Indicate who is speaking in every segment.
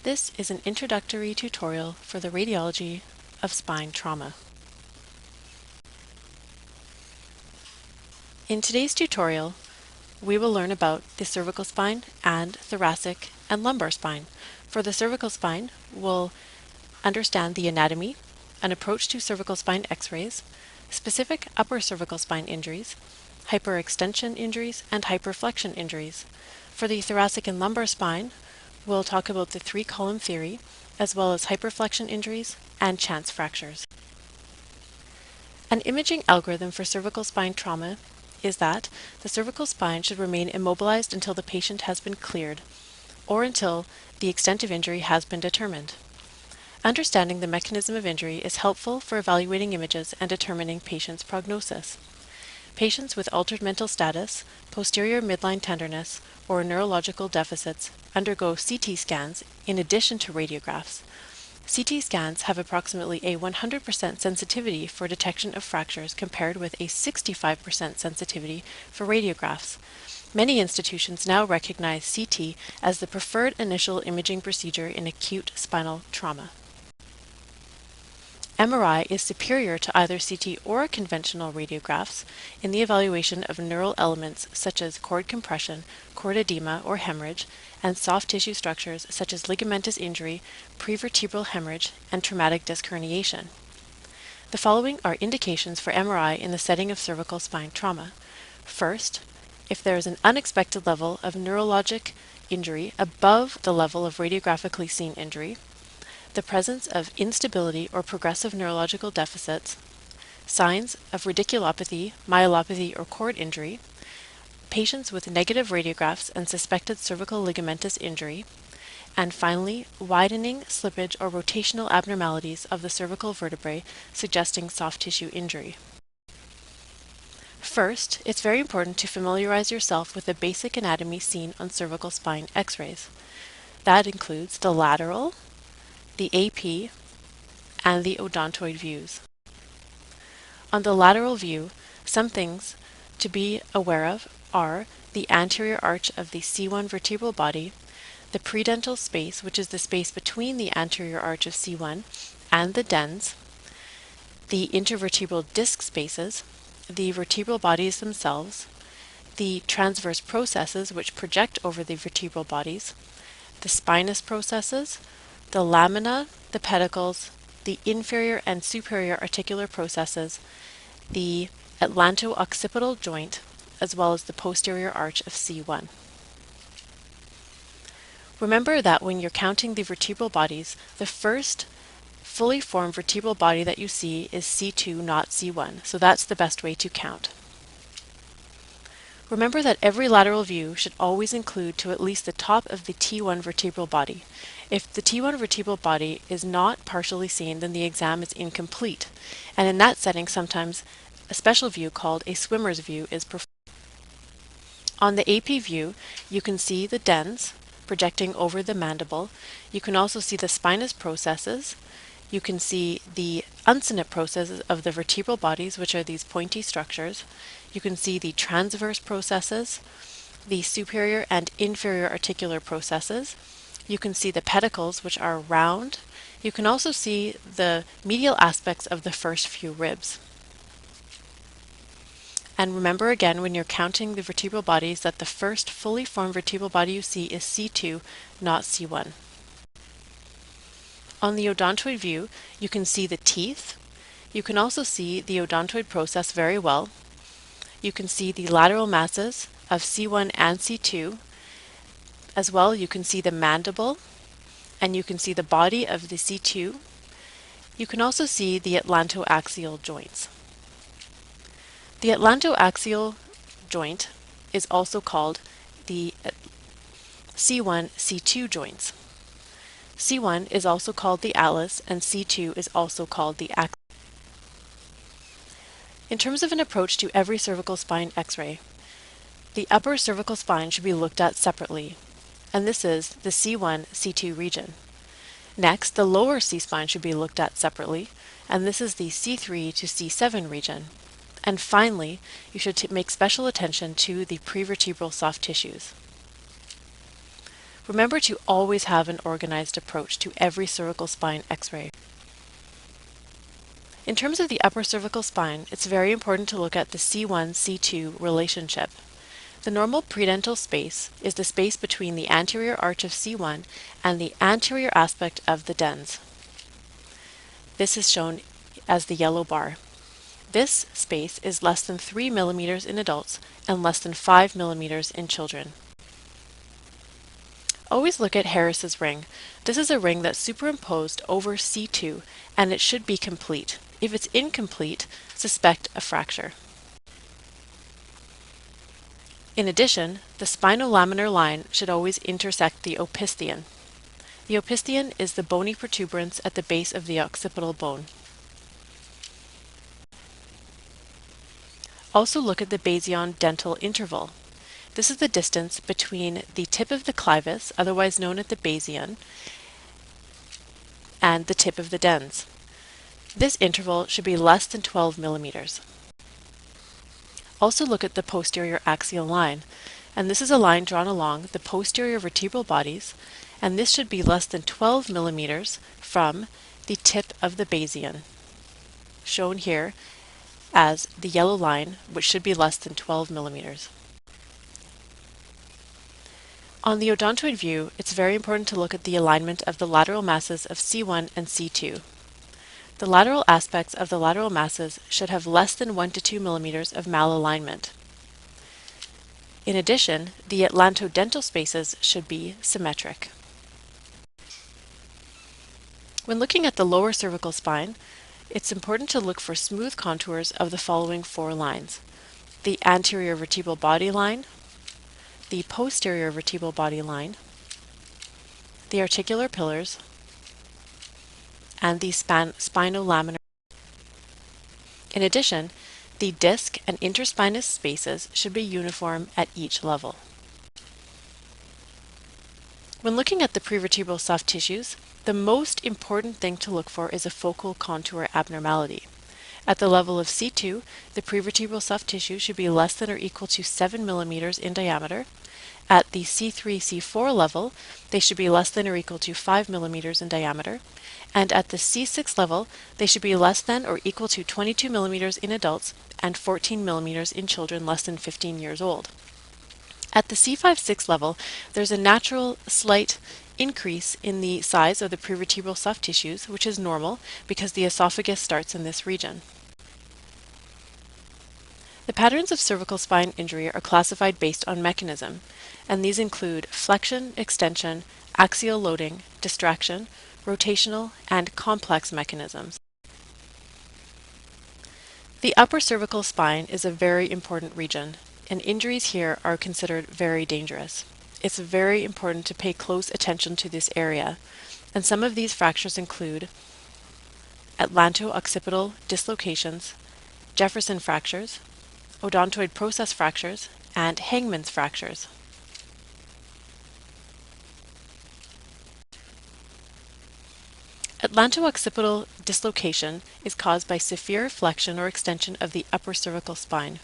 Speaker 1: This is an introductory tutorial for the radiology of spine trauma. In today's tutorial, we will learn about the cervical spine and thoracic and lumbar spine. For the cervical spine, we'll understand the anatomy, an approach to cervical spine x-rays, specific upper cervical spine injuries, hyperextension injuries, and hyperflexion injuries. For the thoracic and lumbar spine, we'll talk about the three-column theory, as well as hyperflexion injuries and chance fractures. An imaging algorithm for cervical spine trauma is that the cervical spine should remain immobilized until the patient has been cleared, or until the extent of injury has been determined. Understanding the mechanism of injury is helpful for evaluating images and determining patient's prognosis. Patients with altered mental status, posterior midline tenderness, or neurological deficits undergo CT scans in addition to radiographs. CT scans have approximately a 100% sensitivity for detection of fractures compared with a 65% sensitivity for radiographs. Many institutions now recognize CT as the preferred initial imaging procedure in acute spinal trauma. MRI is superior to either CT or conventional radiographs in the evaluation of neural elements such as cord compression, cord edema or hemorrhage, and soft tissue structures such as ligamentous injury, prevertebral hemorrhage, and traumatic disc herniation. The following are indications for MRI in the setting of cervical spine trauma. First, if there is an unexpected level of neurologic injury above the level of radiographically seen injury, the presence of instability or progressive neurological deficits, signs of radiculopathy, myelopathy, or cord injury, patients with negative radiographs and suspected cervical ligamentous injury, and finally, widening, slippage, or rotational abnormalities of the cervical vertebrae suggesting soft tissue injury. First, it's very important to familiarize yourself with the basic anatomy seen on cervical spine x-rays. That includes the lateral, the AP, and the odontoid views. On the lateral view, some things to be aware of are the anterior arch of the C1 vertebral body, the predental space, which is the space between the anterior arch of C1 and the dens, the intervertebral disc spaces, the vertebral bodies themselves, the transverse processes which project over the vertebral bodies, the spinous processes, the lamina, the pedicles, the inferior and superior articular processes, the atlanto-occipital joint, as well as the posterior arch of C1. Remember that when you're counting the vertebral bodies, the first fully formed vertebral body that you see is C2, not C1, so that's the best way to count. Remember that every lateral view should always include to at least the top of the T1 vertebral body. If the T1 vertebral body is not partially seen, then the exam is incomplete, and in that setting sometimes a special view called a swimmer's view is performed. On the AP view, you can see the dens projecting over the mandible. You can also see the spinous processes. You can see the uncinate processes of the vertebral bodies, which are these pointy structures. You can see the transverse processes, the superior and inferior articular processes. You can see the pedicles, which are round. You can also see the medial aspects of the first few ribs. And remember again, when you're counting the vertebral bodies, that the first fully formed vertebral body you see is C2, not C1. On the odontoid view, you can see the teeth. You can also see the odontoid process very well. You can see the lateral masses of C1 and C2. As well, you can see the mandible, and you can see the body of the C2. You can also see the atlantoaxial joints. The atlantoaxial joint is also called the C1-C2 joints. C1 is also called the atlas, and C2 is also called the axis. In terms of an approach to every cervical spine x-ray, the upper cervical spine should be looked at separately, and this is the C1-C2 region. Next, the lower C-spine should be looked at separately, and this is the C3 to C7 region. And finally, you should make special attention to the prevertebral soft tissues. Remember to always have an organized approach to every cervical spine X-ray. In terms of the upper cervical spine, it's very important to look at the C1-C2 relationship. The normal predental space is the space between the anterior arch of C1 and the anterior aspect of the dens. This is shown as the yellow bar. This space is less than 3 millimeters in adults and less than 5 millimeters in children. Always look at Harris's ring. This is a ring that's superimposed over C2 and it should be complete. If it's incomplete, suspect a fracture. In addition, the spinolaminar line should always intersect the opistheon. The opistheon is the bony protuberance at the base of the occipital bone. Also look at the basion dental interval. This is the distance between the tip of the clivus, otherwise known as the basion, and the tip of the dens. This interval should be less than 12 millimeters. Also look at the posterior axial line, and this is a line drawn along the posterior vertebral bodies, and this should be less than 12 millimeters from the tip of the basion, shown here as the yellow line, which should be less than 12 millimeters. On the odontoid view, it's very important to look at the alignment of the lateral masses of C1 and C2. The lateral aspects of the lateral masses should have less than 1 to 2 millimeters of malalignment. In addition, the atlantodental spaces should be symmetric. When looking at the lower cervical spine, it's important to look for smooth contours of the following 4 lines: the anterior vertebral body line, the posterior vertebral body line, the articular pillars, and the spinolaminar. In addition, the disc and interspinous spaces should be uniform at each level. When looking at the prevertebral soft tissues, the most important thing to look for is a focal contour abnormality. At the level of C2, the prevertebral soft tissue should be less than or equal to 7 millimeters in diameter. At the C3-C4 level, they should be less than or equal to 5 millimeters in diameter, and at the C6 level, they should be less than or equal to 22 millimeters in adults and 14 millimeters in children less than 15 years old. At the C5-6 level, there's a natural slight increase in the size of the prevertebral soft tissues, which is normal because the esophagus starts in this region. The patterns of cervical spine injury are classified based on mechanism, and these include flexion, extension, axial loading, distraction, rotational, and complex mechanisms. The upper cervical spine is a very important region, and injuries here are considered very dangerous. It's very important to pay close attention to this area, and some of these fractures include atlanto-occipital dislocations, Jefferson fractures, odontoid process fractures, and hangman's fractures. Atlanto-occipital dislocation is caused by severe flexion or extension of the upper cervical spine.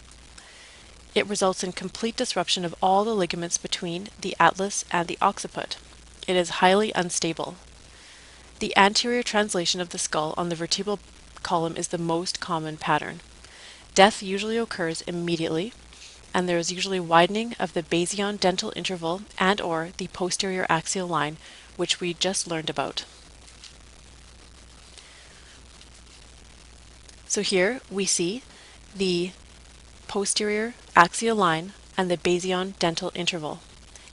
Speaker 1: It results in complete disruption of all the ligaments between the atlas and the occiput. It is highly unstable. The anterior translation of the skull on the vertebral column is the most common pattern. Death usually occurs immediately, and there is usually widening of the basion dental interval and/or the posterior axial line, which we just learned about. So here we see the posterior axial line and the basion dental interval.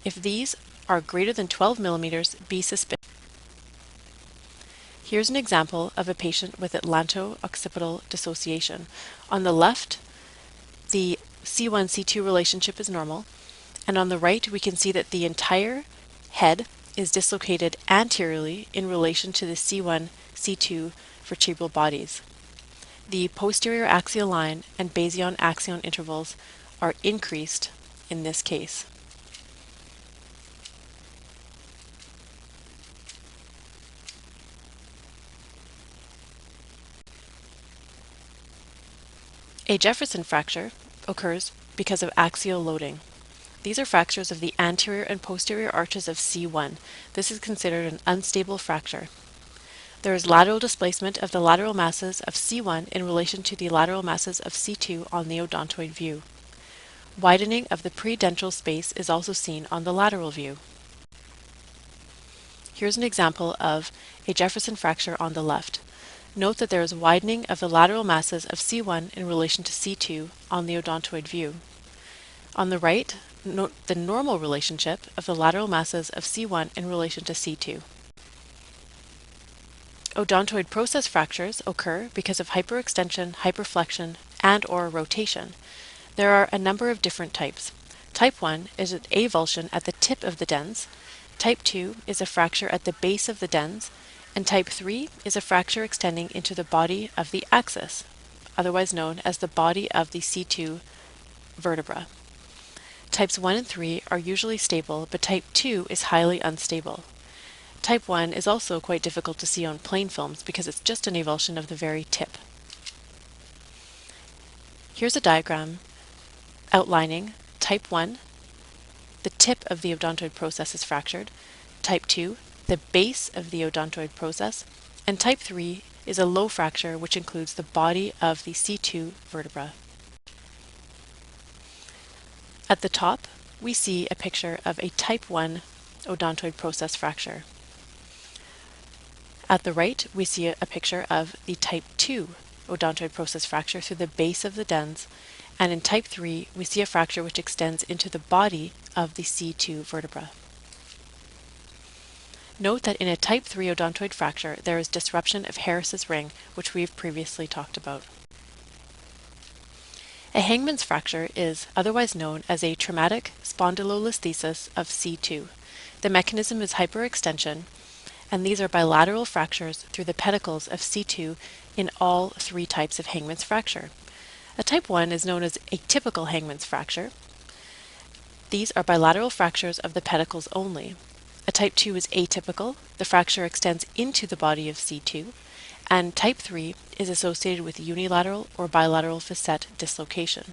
Speaker 1: If these are greater than 12 millimeters, be suspicious. Here's an example of a patient with atlanto-occipital dissociation. On the left, the C1-C2 relationship is normal, and on the right we can see that the entire head is dislocated anteriorly in relation to the C1-C2 vertebral bodies. The posterior axial line and basion axion intervals are increased in this case. A Jefferson fracture occurs because of axial loading. These are fractures of the anterior and posterior arches of C1. This is considered an unstable fracture. There is lateral displacement of the lateral masses of C1 in relation to the lateral masses of C2 on the odontoid view. Widening of the predentral space is also seen on the lateral view. Here's an example of a Jefferson fracture on the left. Note that there is widening of the lateral masses of C1 in relation to C2 on the odontoid view. On the right, note the normal relationship of the lateral masses of C1 in relation to C2. Odontoid process fractures occur because of hyperextension, hyperflexion, and/or rotation. There are a number of different types. Type 1 is an avulsion at the tip of the dens. Type 2 is a fracture at the base of the dens. And type 3 is a fracture extending into the body of the axis, otherwise known as the body of the C2 vertebra. Types 1 and 3 are usually stable, but type 2 is highly unstable. Type 1 is also quite difficult to see on plain films because it's just an avulsion of the very tip. Here's a diagram outlining type 1, the tip of the odontoid process is fractured, type 2, the base of the odontoid process, and type 3 is a low fracture which includes the body of the C2 vertebra. At the top, we see a picture of a type 1 odontoid process fracture. At the right, we see a picture of the type 2 odontoid process fracture through the base of the dens, and in type 3, we see a fracture which extends into the body of the C2 vertebra. Note that in a type 3 odontoid fracture, there is disruption of Harris's ring, which we've previously talked about. A hangman's fracture is otherwise known as a traumatic spondylolisthesis of C2. The mechanism is hyperextension, and these are bilateral fractures through the pedicles of C2 in all three types of hangman's fracture. A type 1 is known as a typical hangman's fracture. These are bilateral fractures of the pedicles only. A type 2 is atypical. The fracture extends into the body of C2. And type 3 is associated with unilateral or bilateral facet dislocation.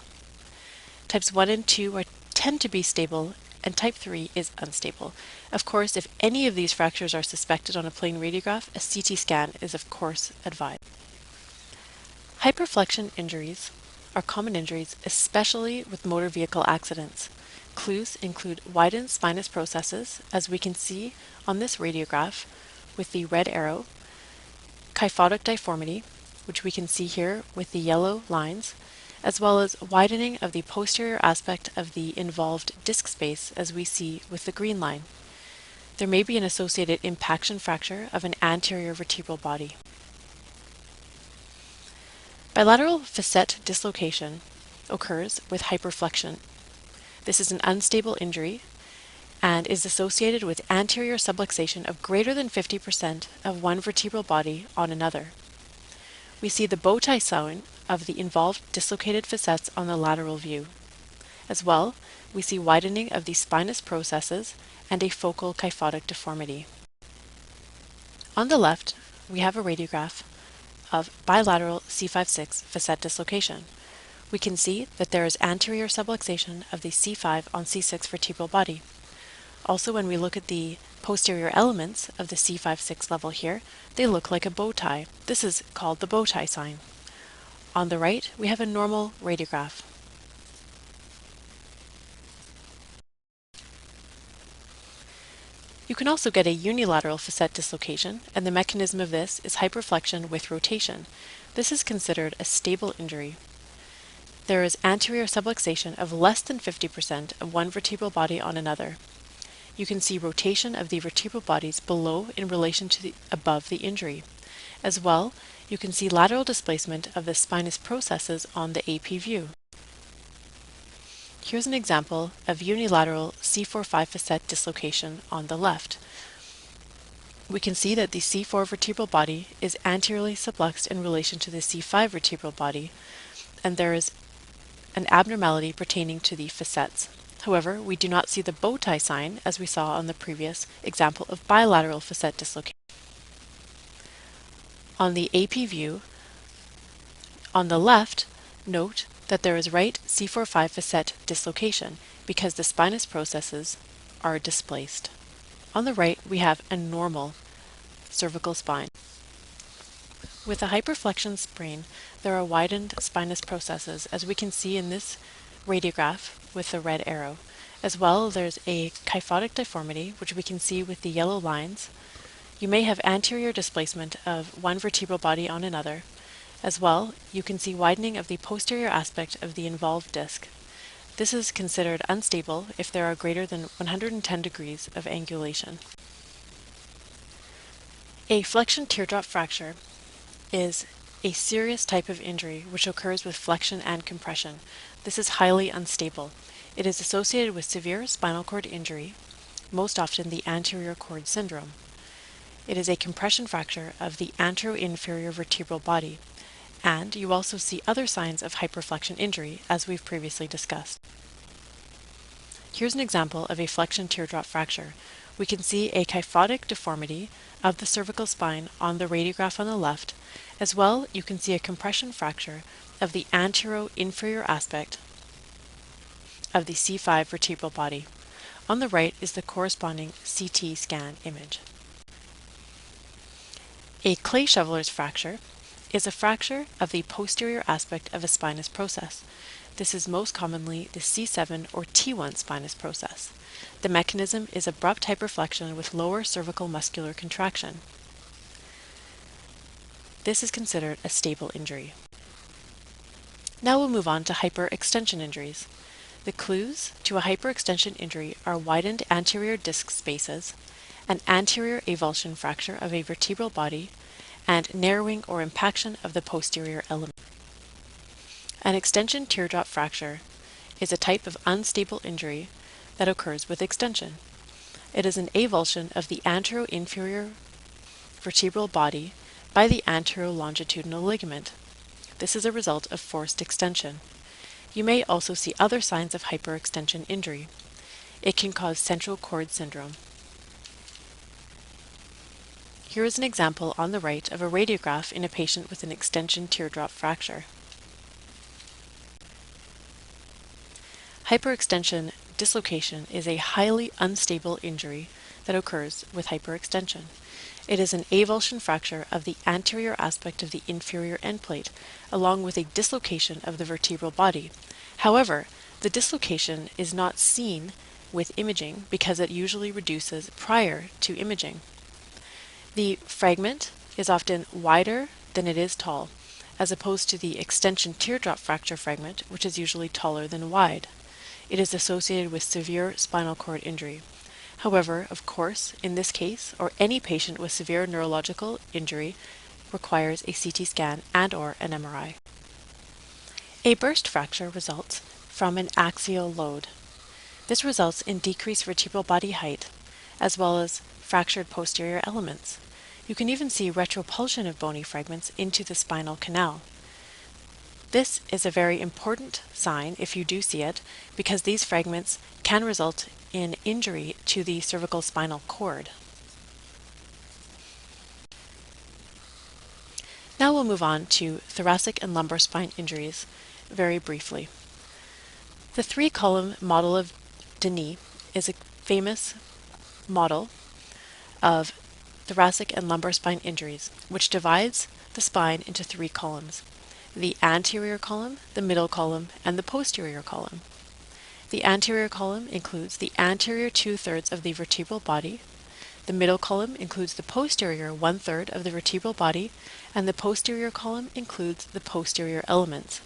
Speaker 1: Types 1 and 2 tend to be stable, and type 3 is unstable. Of course, if any of these fractures are suspected on a plain radiograph, a CT scan is of course advised. Hyperflexion injuries are common injuries, especially with motor vehicle accidents. Clues include widened spinous processes, as we can see on this radiograph with the red arrow, kyphotic deformity, which we can see here with the yellow lines, as well as widening of the posterior aspect of the involved disc space, as we see with the green line. There may be an associated impaction fracture of an anterior vertebral body. Bilateral facet dislocation occurs with hyperflexion. This is an unstable injury and is associated with anterior subluxation of greater than 50% of one vertebral body on another. We see the bow tie sign of the involved dislocated facets on the lateral view. As well, we see widening of the spinous processes and a focal kyphotic deformity. On the left, we have a radiograph of bilateral C5-6 facet dislocation. We can see that there is anterior subluxation of the C5 on C6 vertebral body. Also, when we look at the posterior elements of the C5-6 level here, they look like a bow tie. This is called the bow tie sign. On the right, we have a normal radiograph. You can also get a unilateral facet dislocation, and the mechanism of this is hyperflexion with rotation. This is considered a stable injury. There is anterior subluxation of less than 50% of one vertebral body on another. You can see rotation of the vertebral bodies below in relation to above the injury. As well, you can see lateral displacement of the spinous processes on the AP view. Here's an example of unilateral C4-5 facet dislocation on the left. We can see that the C4 vertebral body is anteriorly subluxed in relation to the C5 vertebral body, and there is an abnormality pertaining to the facets. However, we do not see the bow tie sign as we saw on the previous example of bilateral facet dislocation. On the AP view, on the left, note that there is right C4-5 facet dislocation because the spinous processes are displaced. On the right, we have a normal cervical spine. With a hyperflexion sprain, there are widened spinous processes, as we can see in this radiograph with the red arrow. As well, there's a kyphotic deformity, which we can see with the yellow lines. You may have anterior displacement of one vertebral body on another. As well, you can see widening of the posterior aspect of the involved disc. This is considered unstable if there are greater than 110 degrees of angulation. A flexion teardrop fracture is a serious type of injury which occurs with flexion and compression. This is highly unstable. It is associated with severe spinal cord injury, most often the anterior cord syndrome. It is a compression fracture of the anteroinferior vertebral body, and you also see other signs of hyperflexion injury, as we've previously discussed. Here's an example of a flexion teardrop fracture. We can see a kyphotic deformity of the cervical spine on the radiograph on the left. As well, you can see a compression fracture of the anteroinferior aspect of the C5 vertebral body. On the right is the corresponding CT scan image. A clay shoveler's fracture is a fracture of the posterior aspect of a spinous process. This is most commonly the C7 or T1 spinous process. The mechanism is abrupt hyperflexion with lower cervical muscular contraction. This is considered a stable injury. Now we'll move on to hyperextension injuries. The clues to a hyperextension injury are widened anterior disc spaces, an anterior avulsion fracture of a vertebral body, and narrowing or impaction of the posterior element. An extension teardrop fracture is a type of unstable injury that occurs with extension. It is an avulsion of the anteroinferior vertebral body by the anterolongitudinal ligament. This is a result of forced extension. You may also see other signs of hyperextension injury. It can cause central cord syndrome. Here is an example on the right of a radiograph in a patient with an extension teardrop fracture. Hyperextension dislocation is a highly unstable injury that occurs with hyperextension. It is an avulsion fracture of the anterior aspect of the inferior end plate, along with a dislocation of the vertebral body. However, the dislocation is not seen with imaging because it usually reduces prior to imaging. The fragment is often wider than it is tall, as opposed to the extension teardrop fracture fragment, which is usually taller than wide. It is associated with severe spinal cord injury. However, of course, in this case, or any patient with severe neurological injury requires a CT scan and/or an MRI. A burst fracture results from an axial load. This results in decreased vertebral body height, as well as fractured posterior elements. You can even see retropulsion of bony fragments into the spinal canal. This is a very important sign if you do see it, because these fragments can result in injury to the cervical spinal cord. Now we'll move on to thoracic and lumbar spine injuries very briefly. The three-column model of Denis is a famous model of thoracic and lumbar spine injuries, which divides the spine into three columns: the anterior column, the middle column, and the posterior column. The anterior column includes the anterior 2/3 of the vertebral body, the middle column includes the posterior 1/3 of the vertebral body, and the posterior column includes the posterior elements.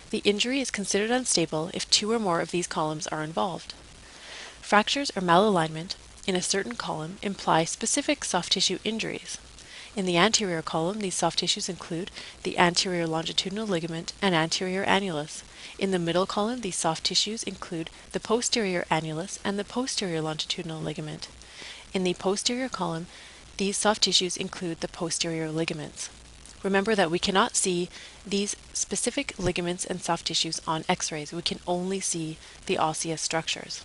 Speaker 1: The injury is considered unstable if two or more of these columns are involved. Fractures or malalignment in a certain column imply specific soft tissue injuries. In the anterior column, these soft tissues include the anterior longitudinal ligament and anterior annulus. In the middle column, these soft tissues include the posterior annulus and the posterior longitudinal ligament. In the posterior column, these soft tissues include the posterior ligaments. Remember that we cannot see these specific ligaments and soft tissues on X-rays. We can only see the osseous structures.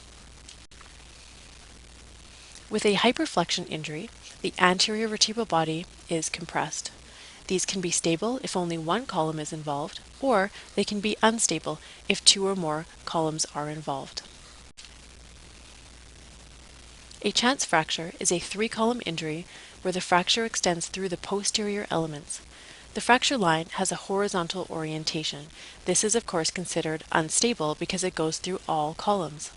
Speaker 1: With a hyperflexion injury, the anterior vertebral body is compressed. These can be stable if only one column is involved, or they can be unstable if two or more columns are involved. A chance fracture is a three-column injury where the fracture extends through the posterior elements. The fracture line has a horizontal orientation. This is of course considered unstable because it goes through all columns.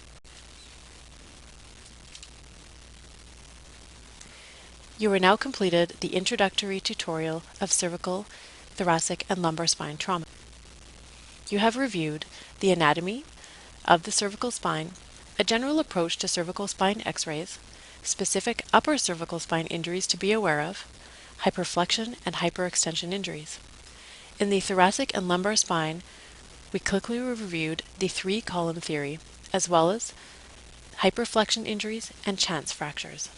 Speaker 1: You are now completed the introductory tutorial of cervical, thoracic, and lumbar spine trauma. You have reviewed the anatomy of the cervical spine, a general approach to cervical spine x-rays, specific upper cervical spine injuries to be aware of, hyperflexion and hyperextension injuries. In the thoracic and lumbar spine, we quickly reviewed the three-column theory, as well as hyperflexion injuries and chance fractures.